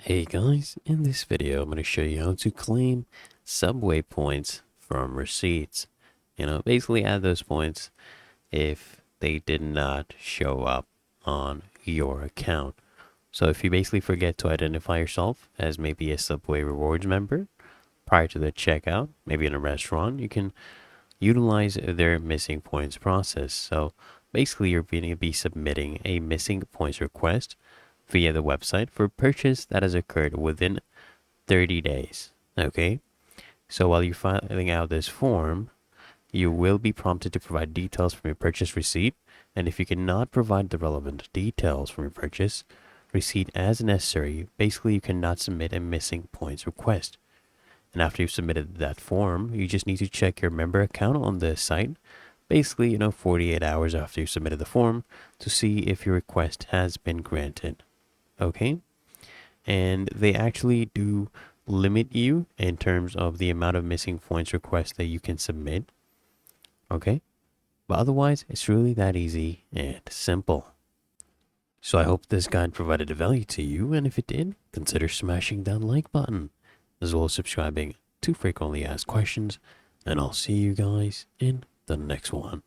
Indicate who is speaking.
Speaker 1: Hey guys, in this video I'm going to show you how to claim subway points from receipts. Basically add those points if they did not show up on your account. So if you basically forget to identify yourself as maybe a Subway Rewards member prior to the checkout, maybe in a restaurant, you can utilize their missing points process. So basically you're going to be submitting a missing points request via the website for purchase that has occurred within 30 days. Okay, so while you're filling out this form, you will be prompted to provide details from your purchase receipt. And if you cannot provide the relevant details from your purchase receipt as necessary, basically you cannot submit a missing points request. And after you've submitted that form, you just need to check your member account on the site, basically, 48 hours after you submitted the form, to see if your request has been granted. Okay? And they actually do limit you in terms of the amount of missing points requests that you can submit. Okay? But otherwise, it's really that easy and simple. So I hope this guide provided a value to you, and if it did, consider smashing that like button, as well as subscribing to frequently asked questions, and I'll see you guys in the next one.